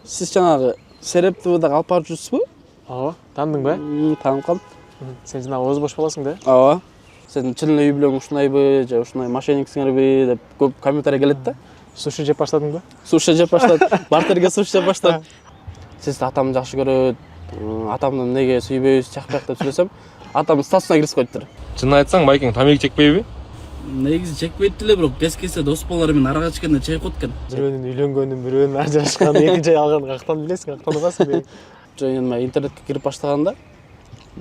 Siz жанагы Сереп ТВ'дагы алып барып жүрсүзбү? Ооба, таандың ба? Таанып калдым. Сен жанагы Оз бош баласың да? Ооба. Сен чын эле үй бүлөң ушунайбы, же ушундай мошенниксиңерби деп көп комментарий келет да. Суши жеп баштадың ба? Суши жеп баштадым. Бартерге суши жеп баштадым. Сиз атам жакшы көрөт, атамды эмнеге сүйбөйсүз, чакпак деп сүйлөсөм, атам статусуна киргизип коюптур. Чын айтсаң, байкең тамеки чекпейби? Негизи чекпейт эле, бирок кез-кесе дос балдар менен арага чыкканда чегип коет экен. Бирөөнүн үйлөнгөнүн, бирөөнүн ажырашканын, экинчи ай алганын кактан билесиң, кактан угасың деген. Жөн интернетке кирип баштаганда,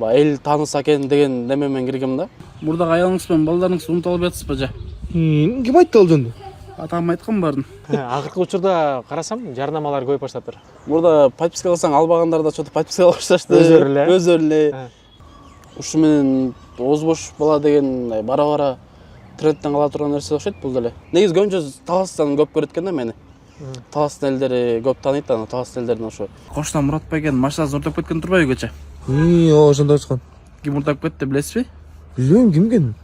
эл тааныса экен деген неме менен киргем да. Мурдагы аялыңыз менен балдарыңызды унутуп алып жатсызбы же? Ким айтты ал жөнүндө? Атам айткан баарын. Акыркы учурда карасам, жарнамалар көбөйүп баштаптыр. Мурда подписка кылсаң албагандар да чөтүп подписка кылып башташты. Өздөрү эле. Ушу менен Оз бош бала деген бара-бара трендтен кала турган нерсе окшойт бул деле. Негизи көбүнчө Таластан көп көрөт экен да мени. Таластын элдери көп тааныйт аны, Таластын элдерин ошо. Коштан Мурат байкен машинасы уртап кеткен турбайбы кече? Ошондой айткан. Ким уртап кетти билесизби? Билбейм, ким экен?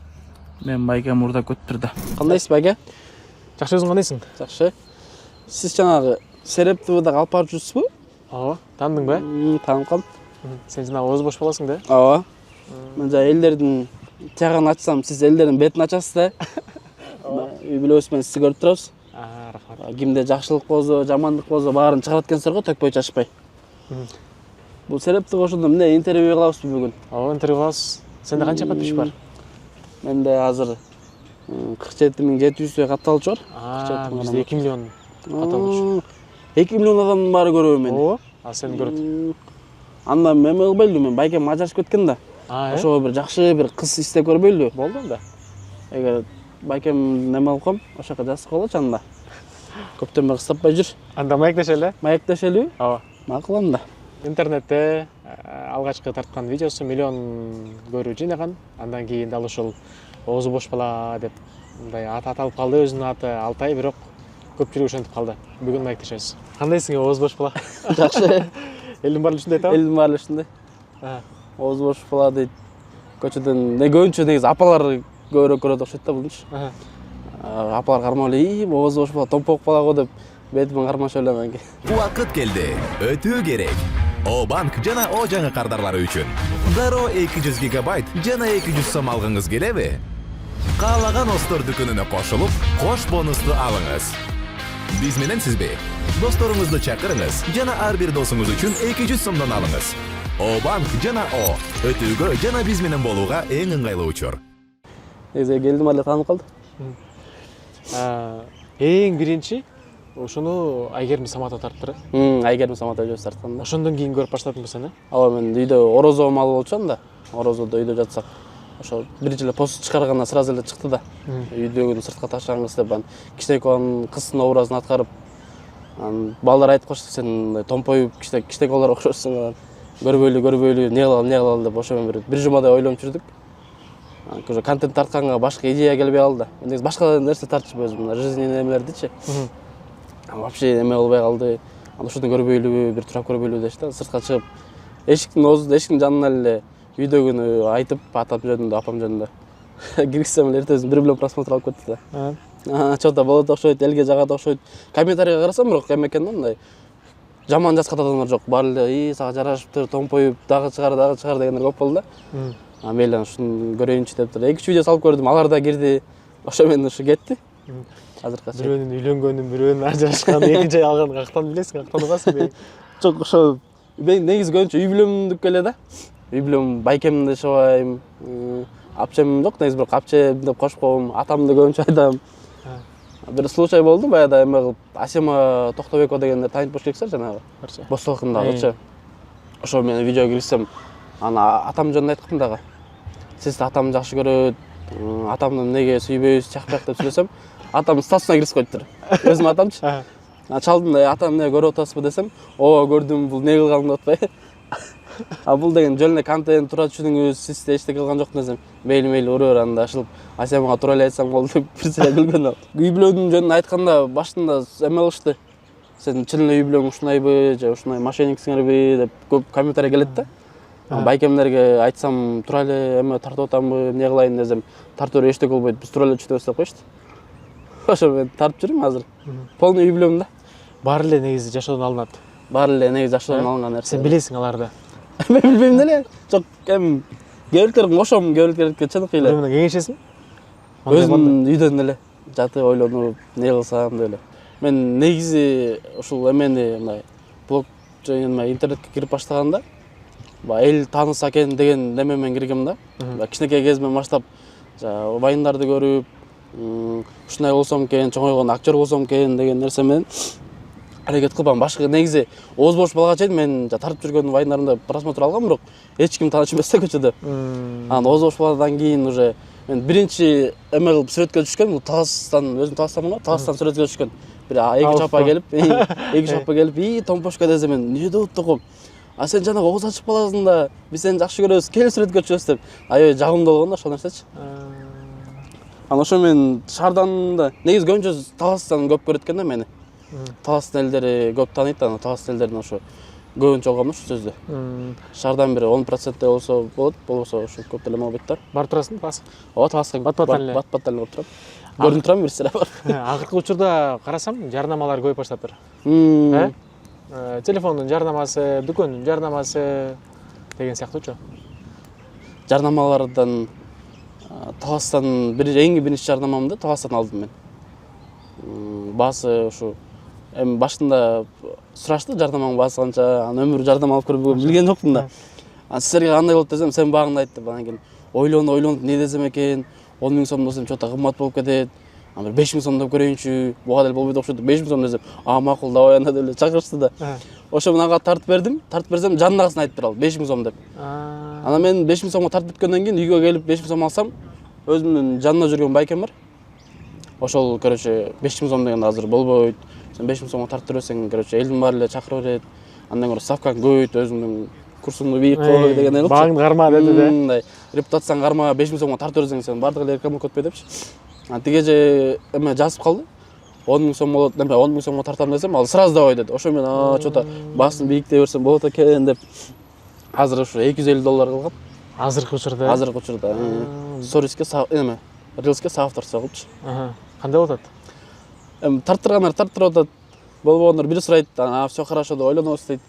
Мен байкем уртап кетиптир да. Кандайсыз байке? Жакшы, өзүң кандайсың? Жакшы. Сиз жанагы Сереп ТВ'дагы алып барып жүрсүзбү? Ооба, таандың ба? Таанып калдым. Сен жанагы Оз бош баласың да? Ооба. Мен жа элдердин тягын ачсам, сиз элдердин бетин ачасыз да. Үй бүлөбүз менен сизди көрүп турабыз. Рахмат. Кимде жакшылык болсо, жамандык болсо баарын чыгарат экенсиздер го, төкпөй чачпай. Бул Серепти ошондо эмне интервью кылабызбы бүгүн? Ооба, интервью кылабыз. Сенде канча подписчик бар? Менде азыр 47.700 катталчу бар. Бизде 2 миллион катталчу. 2 миллион адамдын баары көрөбү мени. Ооба, а сени көрөт. Анда эме кылбайлыбы, мен байкем ажырашып кеткен да. Ошого бир жакшы бир кыз издеп көрбөйлүбү? Болду анда. Эгер байкем неме кылып коем, ошол жака жазып коелучу анда. Көптөн бери кыз таппай жүр. Анда маектешели? Маектешелиби? Ооба. Макул анда. Интернетте алгачкы тарткан видеосу миллион көрүү жыйнаган. Андан кийин дал ушул Оз бош бала деп мындай ат аталып калды, өзүнүн аты Алтай, бирок көпчүлүк ошентип калды. Бүгүн маектешебиз. Кандайсың, Оз бош бала? Жакшы. Элдин баары ушундай айтабы? Элдин баары ушундай. Оз бош бала дейт. Көчөдөн көбүнчө негизи апалар көбүрөөк көрөт окшойт да булчу. Апалар кармап эле, Оз бош бала, томпок бала го деп бетимен кармашып эле анан кийин. Убакыт келди. Өтүү керек. О-банк жана О жаңы кардарлары үчүн. Дароо 200 гигабайт жана 200 сом алгыңыз келеби? Каалаган Остор дүкөнүнө кошулуп, кош бонусту алыңыз. Биз менен сизби? Досторуңузду чакырыңыз жана ар бир досуңуз үчүн 200 сомдон алыңыз. О-банк жана О өтүүгө жана биз менен болууга эң ыңгайлуу учур. Негизи келдим эле таанып калды. Эң биринчи ошону Айгерим Саматова тарттыр. Айгерим Саматова өзү тарткан да. Ошондон кийин көрүп баштадыңбы сени? Ооба, мен үйдө орозо мал болчу анда. Орозодо үйдө жатсак, ошо биринчи эле пост чыгарганда сразу эле чыкты да. Үйдөгүн сыртка ташлаган кыз деп, кичинекей кыздын образын аткарып, балдар айтып калышты, сен томпоюп кичинекей балдар окшошсуң. Көрбөйлү, эмне кылалы деп ошо менен бир жумадай ойлонуп жүрдүк. Уже контент тартканга башка идея келбей калды. Негизи башка нерсе тартчу өзүм, жизненный немелердичи. Вообще эме болбой калды. Ошондо көрбөйлүбү, бир турап көрбөйлүбү дешти. Сыртка чыгып, эшиктин жанынан эле үйдөгүнү айтып, атам жөнүндө, апам жөнүндө. Киргизсем эле эртеси 1 миллион просмотр алып кетти да. Чота болот окшойт, элге жагат окшойт. Комментарийге карасам, бирок эме экен да, мындай жаман жазган адамдар жок. Баары эле сага жарашыптыр, томпоюп, дагы чыгар дегендер көп болду да. Мейли ушуну көрөйүнчү дептир. 2-3 видео салып көрдүм, алар да кирди. Ошо менен ушу кетти. Азыркы Бирөөнүн үйлөнгөнүн, бирөөнүн ажырашканын, экинчи ай алганын кактан билесиң, кактан угасың деген. Жок, ошо негизи көбүнчө үй бүлөмдүк эле да. Үй бүлөм байкемди шабайм, апчем жок, негизи бирок апчем деп кошуп коем, атамды көбүнчө айтам. Бир случай болду, баягыда эме кылып, Асема Токтобекова дегенди таанып болуш керексиңер жанагы. Бос талкындагычы. Ошо менен видео киргизсем, аны атам жөнүндө айткам дагы. Сиз атамды жакшы көрөт, атамды эмнеге сүйбөйсүз, чакпак деп сүйлөсөм, атам статусуна киргизип коюптур. Өзүм атамчы. Чалдым да, атам эмне көрүп атасызбы десем, ооба көрдүм, бул эмне кылганын деп атпай. Бул деген жөн эле контент тура түшүнүңүз, сиз эчтеке кылган жок десем, мейли уру бер анда ашылып, Асемага тура эле айтсам болду деп бирсире күлгөн ал. Үй бүлөнүн жөнүн айтканда башында эме кылышты. Сен чын эле үй бүлөң ушунайбы, же ушундай мошенниксиңерби деп көп комментарий келет да. Байкемдерге айтсам тура эле эме тартып атамбы, эмне кылайын десем, тартып эчтеке болбойт, биз тура эле түшүнөбүз деп коюшту. Ошо мен тартып жүрөм азыр. Полный үй бүлөм да. Баары эле негизи жашоодон алынат. баары эле негизи жашоодон алынган нерсе. Сен билесиң аларды. Мен билбейм деле. Жок, эми кээ кошом, кээ чынык эле. Бирөөнө кеңешесиң? Өзүм үйдөн эле жатып ойлонуп, не кылсам деп эле. Мен негизи ушул эмени мындай блокчейн интернетке кирип баштаганда эл тааныса экен деген немемен киргем да. Кичинекей кезимен баштап вайндарды көрүп, ушундай болсом экен, чоңойгондо актер болсом экен деген нерсе менен аракет кылбам. Башка негизи ооз бош балга чейин мен тартып жүргөн вайндарымда просмотр алгам, бирок эч ким тааныш эмес да көчөдө. Анан ооз бош баладан кийин уже мен биринчи эме кылып сүрөткө түшкөн, бул Таластан, өзүм Таластанмын го, Таластан сүрөткө түшкөн. Бир эки чапа келип, Томпошка десе мен эмне деп отургум? А сен жана ооз ачып каласың да, биз сени жакшы көрөбүз, кел сүрөткө түшөбүз деп. Аябай жагымдуу болгон да ошол нерсечи. Анан ошо мен шаардан да негизи көбүнчө Таластан көп көрөт экен да мени. Таластын элдери көп тааныйт, анан Таластын элдерин ошо көбүнчө алгам ушул сөздү. Шаардан бир 10% болсо болот, болбосо ошо көп деле болбойт да. Барып турасың, бас? Ооба, Таласка бат-баттан эле барып турам. Көрүнүп турам бир сыра бар. Акыркы учурда карасам, жарнамалар көбөйүп баштаптыр. Телефондун жарнамасы, дүкөндүн жарнамасы деген сыяктуучу. Жарнамалардан Таластан биринчи жарнамамды Таластан алдым мен. Баасы ушу эми башында сурашты жарнамаң баасы канча, анан өмүр жарнама алып көрбөгөн билген жокмун да. Анан силерге кандай болот десем, сен багында айт деп, анан кийин ойлонуп не десем экен, 10 000 сом десем чота кымбат болуп кетет. Анан 5 000 сомдоп көрөйүнчү, буга деле болбойт окшойт, 5 000 сом десем, макул давай анда деп эле чакырышты да. Ошо менен ага тартып берсем жанагысын айтып бер ал, 5 000 сом деп. Анан мен 5 000 сомго тартып бүткөндөн кийин үйгө келип 5 000 сом алсам, өзүмдүн жанында жүргөн байкем бар. Ошол короче 5 000 сом деген азыр болбойт. Сен 5 000 сомго тартып берсең, короче элдин баары эле чакырып берет. Андан көрө ставкаң көбөйт, өзүңдүн курсуңду бийик кой деген эле. Багыңды карма деди да. Мындай репутацияң карма, 5 000 сомго тартып берсең, сен бардыгы эле реклама көтпөй депчи. Анан тиге же эме жазып калды. 10 000 сом болот, 10 000 сомго тартам десем, ал сразу давай деди. Ошо мен чота басын бийиктей берсем болот экен деп. Азыр ушу $250 кылгам. Азыркы учурда. Азыркы учурда. Сториске эме, рилске соавторство кылыпчы. Кандай болот? Тарттыргандар тарттырып атат. Болбогондор бири сурайт, анан всё хорошо деп ойлонобуз дейт.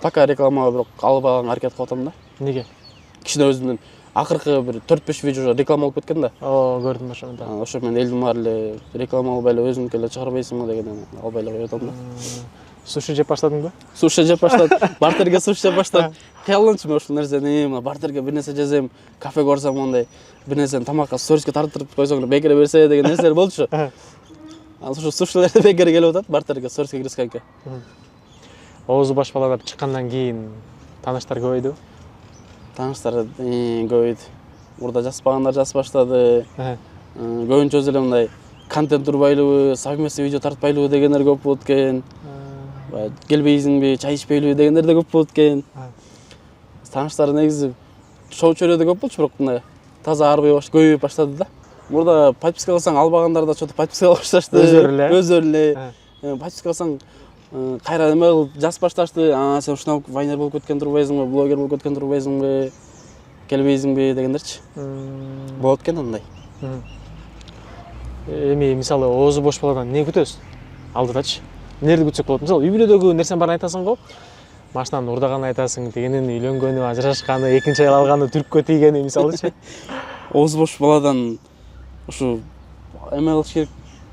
Пока рекламага бирок албаганга аракет кылып атам да. Неге? Кичине өзүмдүн акыркы бир 4-5 видео реклама болуп кеткен да. Көрдүм ошондо. Ошо мен элдин баары эле реклама албай эле өзүңкү эле чыгарбайсыңбы дегенден албай эле коюп атам да. Суши жеп баштадыңбы? Суши жеп баштадым. Бартерге суши жеп баштадым. Кыялданчумун ушул нерсени, мына бартерге бир нерсе жезем, кафе көрсөм мондай бир нерсени тамакка сториске тартып койсоң бекере берсе деген нерселер болчу. Ошо сушилерди бекере келип атат бартерге сториске киришкенке. Ооз бош бала деп чыккандан кийин тааныштар көбөйдү. Тааныштар көбөйдү. Мурда жазбагандар жазып баштады. Көбүнчө эле мындай контент урбайлыбы, совместный видео тартпайлыбы дегендер көп болот экен. Келбейсиңби, чай ичпейлиби дегендер да көп болот экен. Тааныштар негизи шоу чөйрөдө көп болчу, бирок мындай таза арбай көбөйүп баштады да. Мурда подписка кылсаң албагандар да чота подписка кылып башташты. Өздөрү эле. Подписка кылсаң кайра эме кылып жазып башташты. Сен ушундай вайнер болуп кеткен турбайсыңбы, блогер болуп кеткен турбайсыңбы, келбейсиңби дегендерчи. Болот экен андай. Эми мисалы оозу бош баладан эмне күтөсүң? Алдыдачы. Эмнерди күтсөк болот? Мисалы үй бүлөдөгү нерсени баарын айтасың го. Машинанын урдаганын айтасың, дегенин үйлөнгөнү, ажырашканы, экинчи аял алганы, түрккө тийгени мисалычы. Оозу бош баладан ушу эме кылыш керек,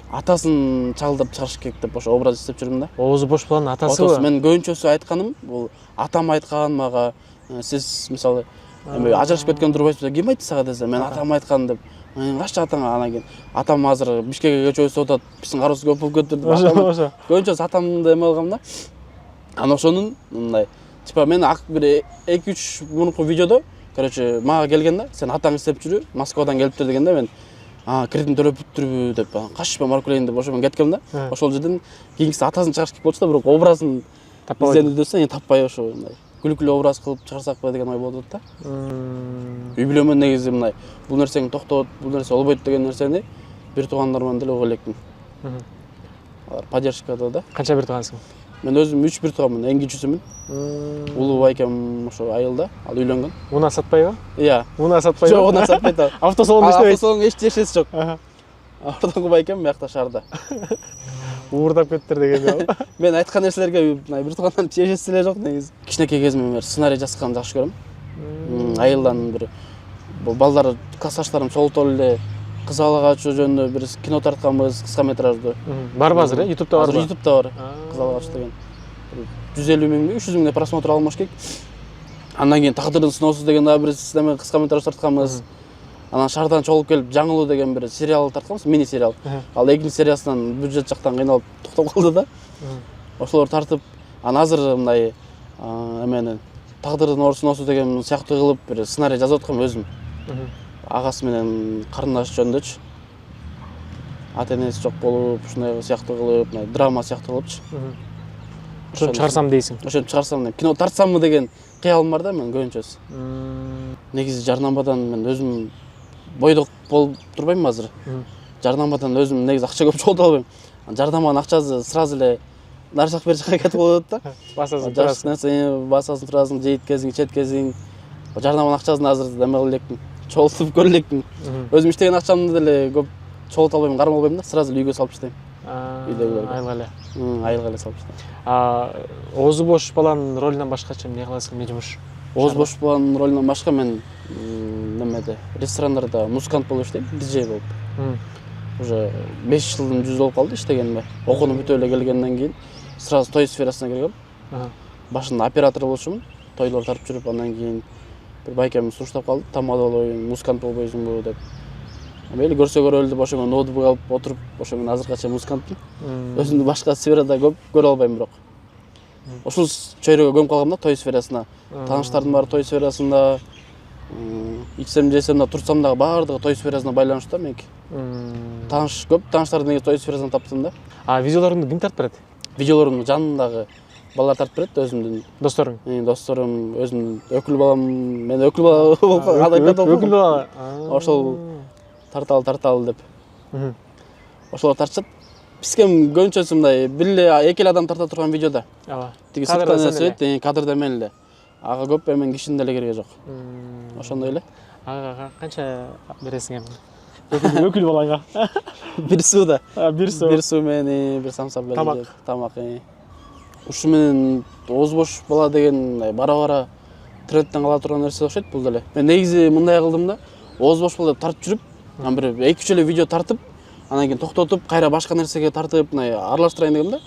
атасын чалдырып чыгарыш керек деп ошо образ издеп жүрмүн да. Оозу бош баланын атасы. Мен көбүнчөсү айтканым, бул атам айткан мага, сиз мисалы эме ажырашып кеткен турбайсызбы, ким айтты сага десе, мен атам айткан деп. Каччы атаңа, анан кийин атам азыр Бишкекке көчөбүз атат, биздин кароосу көп болуп кетти деп. Көбүнчөсү атамды эме кылгам да. Анан ошонун мындай, типа мен бир 2-3 мурунку видеодо, короче, мага келген да, сен атаң издеп жүрү, Москвадан келиптир дегенде мен кредитин төлөп бүттүрбү деп, качпа барып келейин деп ошо мен кеткем да. Ошол жерден кийинкиси атасын чыгарыш керек болчу да, бирок образын изденүүдө таппай ошо мындай күлкүлүү образ кылып чыгарсакпы деген ой болуп атат да. Үй бүлөмөн негизи мындай бул нерсең токтот, бул нерсе болбойт деген нерсени бир туугандар менен деле угуп элекмин. Алар поддержкада да. Канча бир туугансың? Мен өзүм 3 бир тууганмын, эң кичүүсүмүн. Улуу байкем ошо айылда, ал үйлөнгөн. Уна сатпайбы? Иә. Уна сатпайбы? Жок, уна сатпайт. Автосалонда иштебейт. Автосалонго эч тиешеси жок. Ортоңку байкем биякта шаарда. уурдап кеттир деген. Мен айткан нерселерге бир туугандарым тиешеси эле жок негизи. Кичинекей кезимден бери сценарий жазганды жакшы көрөм. Айылдан бир балдар классташтарым чогултуп эле кыз бала качуу жөнүндө бир кино тартканбыз, кыска метраждуу. Барбы азыр, YouTube'да барбы? Азыр YouTube'да бар. Кыз бала качуу деген. 150 миңби, 300 миңдей просмотр алмаш керек. Андан кийин Тагдырдын сыноосу деген дагы бир неме кыска метраж тартканбыз. Анан шаардан чогулуп келип жаңылуу деген бир сериал тартканбыз, мини сериал. Ал экинчи сериясынан бюджет жактан кыйналып токтоп калды да. Ошолор тартып, анан азыр мындай эмени Тагдырдын сыноосу деген сыяктуу кылып бир сценарий жазып аткам өзүм. Агасы менен карындаш жөнүндөчү. Ата энеси жок болуп, ушундай сыяктуу кылып, драма сыяктуу кылыпчы. Ошону чыгарсам дейсиң. Ошону чыгарсам деп кино тартсаммы деген кыялым бар да мен көбүнчөсү. Негизи жарнамадан мен өзүм бойдок болуп турбаймынбы азыр. Жарнамадан өзүм негизи акча көп чогулта албайм. Жарнаманын акчасы сразу эле нары жак бери жакка кетип калып атат да. Басасың, Жакшы нерсе басасың, турасың, жейткезиң, четкезиң. Жарнаманын акчасын азыр эме кыла элекмин, чогултуп көрө элекмин. Өзүм иштеген акчамды деле көп чогулта албайм, кармалбайм да, сразу эле үйгө салып таштайм. Айылга эле. Айылга эле салып таштайм. Оозу бош баланын ролунан башкача эмне кыласың, эмне жумуш? Оозу бош баланын ролунан башка мен немеде ресторандарда музыкант болуп иштейм, диджей болуп. Уже 5 жылдын жүзү болуп калды иштегениме. Окууну бүтүп эле келгенден кийин сразу той сферасына киргем. Башында оператор болчумун, тойлор тартып жүрүп, андан кийин бир байкем суруштап калды, тамада болобуйм, музыкант болбойсуңбу деп. Мейли көрсө көрөлү деп ошого ноутбук алып отуруп, ошо мен азыркача музыкантмын. Өзүмдү башка сферада көп көрө албайм бирок. Ушул чөйрөгө көмүп калгам да, той сферасына. Тааныштардын баары той сферасында, ичсем жесем да, турсам дагы баардыгы той сферасына байланыштуу да меники. Тааныш көп тааныштарды негизи той сферасынан таптым да. Видеолоруңду ким тартып берет? Видеолорумду жанымдагы балдар тартып берет, өзүмдүн Досторуң? Досторум, өзүмдүн өкүл балам, мен өкүл бала болуп калгам. Өкүл бала. Ошол тарталы деп. Ошолор тартышат. Бизкем көбүнчөсү мындай бир эле эки эле адам тарта турган видеода. Ооба. Тиги сырттан эсет, кадрда мен эле. Ага көп эмен кишинин деле кереги жок. Ошондой эле. Ага канча бересиң эми? Өкүл балаңа. Бир сууда. Бир суу. Бир суу мени, бир самсап берет. Тамак. Тамак. Ушу менен ооз бош бала деген бара-бара трендтен кала турган нерсе окшойт бул деле. Мен негизи мындай кылдым да, ооз бош бала деп тартып жүрүп, анан бир 2-3 эле видео тартып, анан кийин токтотуп, кайра башка нерсеге тартып, мындай аралаштырайын дегем да.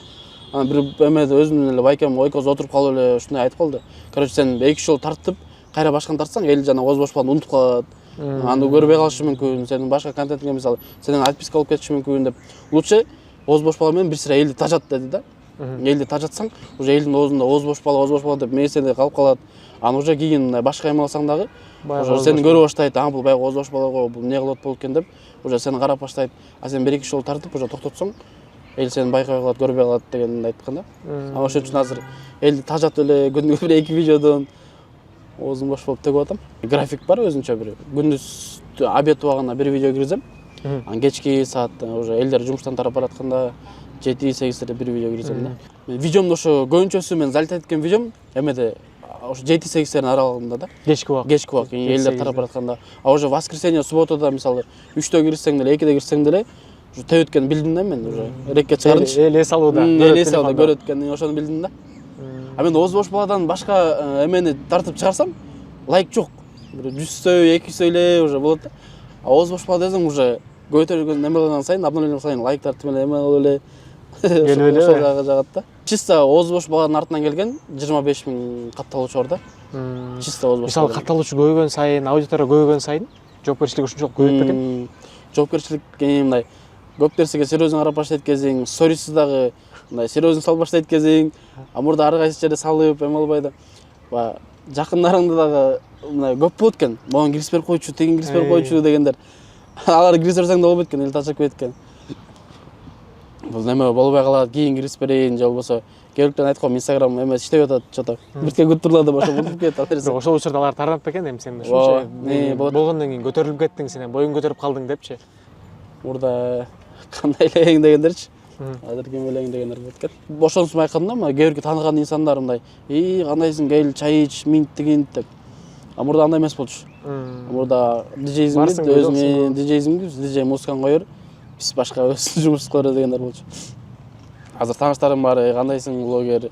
Анан бир эмеде өзүмдүн эле байкем ойкоз отуруп калып эле ушундай айтып калды. Короче, сен 2-3 жолу тартып, кайра башканы тартсаң, эл жана ооз бош баланы унутуп калат. Аны көрбөй калышы мүмкүн, сенин башка контентиңе мисалы, сенен отписка алып кетиши мүмкүн деп. Лучше ооз бош бала менен бир сыйра элди тажат деди да. Элди тажатсаң, уже элдин оозунда ооз бош бала деп меседе калып калат. Аны уже кийин башка эме алсаң дагы, уже сени көрүп баштайт, бул баягы ооз бош бала го, бул эмне кылып болуп экен деп, уже сени карап баштайт. А сен 1-2 жолу тартып, уже токтотсоң, эл сени байкабай калат, көрбөй калат дегенди айткан да. Ошон үчүн азыр элди тажатып эле күнүгө 1-2 видеодон оозум бош болуп төгүп атам. График бар өзүнчө бир. Күндүз обед убагында бир видео киргизем. Анан кечки саат уже элдер жумуштан тарап баратканда 7-8 бир видео киргизем да. Видеомдо ошо көбүнчөсү мен залетать эткен видеом эмеде ошо 7-8 аралыгында да. Кечки убак. Элдер тарап баратканда. А уже воскресенье, субботада мисалы 3-тө кирсең деле, 2-де кирсең деле, уже төп өткөнүн билдим да мен уже. Рекке чыгарынчы. Эле салууда. Эле салууда көрөт экен, ошону билдим да. А мен ооз бош баладан башка эмени тартып чыгарсам, лайк жок. Бир 100 200 эле уже болот да. А ооз бош бала десең уже көтөргөн эме кылган сайын, обновление сайын лайк тартып эле эме кылып эле. Ошол жагы жагат да. Чисто ооз бош баланын артынан келген 25 000 катталуучу бар да. Чисто ооз бош. Мисалы катталуучу көбөйгөн сайын, аудитория көбөйгөн сайын, жоопкерчилик ушунчалык көбөйөт бекен? Жоопкерчилик мындай көп нерсеге серьезно карап баштайт кезиң, стористи дагы мындай серьезно салып баштайт кезиң, а мурда ар кайсы жерде салып эме албайды. Ба жакындарыңды дагы мындай көп болот экен. Могу киргизип берип койчу, тегин киргизип берип койчу дегендер. Алар киргизип берсең да болбойт экен, эл тачап кетет экен. Бул неме болбой калат, кийин киргизип берейин же болбосо келиптен айткан Instagram эме иштеп атат, что-то. Биртке күттүрлөр деп ошо унутуп кетет ал нерсе. Ошол учурда алар таранып бекен, эми сен ушунча болгондон кийин көтөрүлүп кеттиң, сен боюң көтөрүп калдың депчи. Мурда кандай элең дегендерчи. Азыр ким элең дегендер болот экен. Ошонусун байкадым да, кээ бирки тааныган инсандар мындай, кандайсың, кел чай ич, минт деген деп. А мурда андай эмес болчу. Мурда диджейизмди, өзүм диджейизмди, диджей музыканы коёр, биз башка өз жумуш кылары дегендер болчу. азыр тааныштарым бар, кандайсың блогер,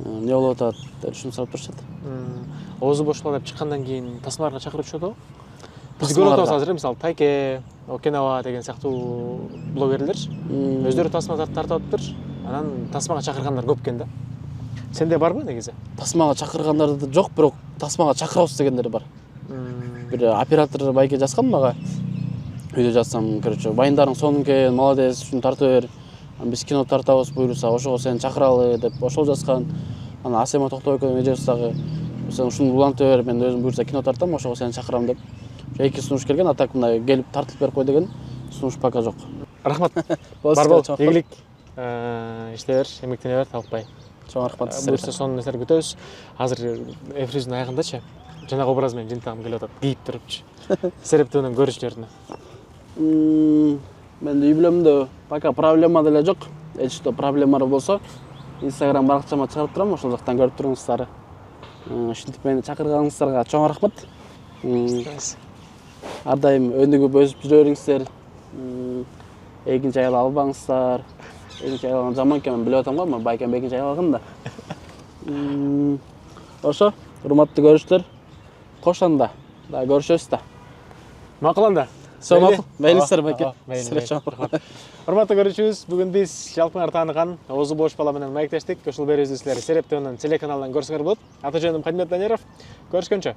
эмне болуп атат деп ушуну сурап турушат. Оозу бош бала деп чыккандан кийин тасмаларга чакырып турушат го. Биз көрүп Тасмаларга? атабыз азыр, мисалы Тайке, Окинава деген сыяктуу блогерлер өздөрү тасма тартып атыптыр. Анан тасмага чакыргандар көп экен да. Сенде барбы негизи? Тасмага чакыргандар жок, бирок тасмага чакырабыз дегендер бар. Бир оператор байке жазган мага. Видео жазсам, короче, байындарың сонун экен, молодец, ушуну тартып бер. Биз кино тартабыз буйруса, ошого сени чакыралы деп ошол жазган. Анан Асема Токтобекова видеосундагы сен ушуну улантып бер, мен өзүм буйруса кино тартам, ошого сени чакырам деп. Эки сунуш келген, а так мындай келип тартылып берип кой деген сунуш пока жок. Рахмат. Бар бол, ийгилик. Иштей бер, эмгектене бер, талыкпай. Чоң рахмат. Буюрса сонун нерселер күтөбүз. Азыр эфирибиздин аягындачы жанагы образ менен жыйынтыгым келип атат, кийип турупчу. Серептүү менен көрүүчүлөрүнө. Мен үй бүлөмдө пока проблема деле жок. Эч что проблема болсо, Instagram баракчама чыгарып турам, ошол жактан көрүп туруңуздар. Ушинтип мени чакырганыңыздарга чоң рахмат. Ар дайым өндүгүп өсүп жүрө бериңиздер. Экинчи аял албаңыздар. Экинчи аял жаман экен, мен билип атам го, мен байкем экинчи аял алган да. Ошо, урматтуу көрүүчүлөр, кошонда да көрүшөбүз да. Макул анда. Мейли сиздер байке. Урматтуу көрүүчүбүз, бүгүн биз жалпыңар тааныган оозу бош бала менен маектештик. Ушул берүүбүздү силер Серептөөнүн телеканалынан көрсөңөр болот. Аты жөнүм Кадимет Данеров. Көрүшкөнчө.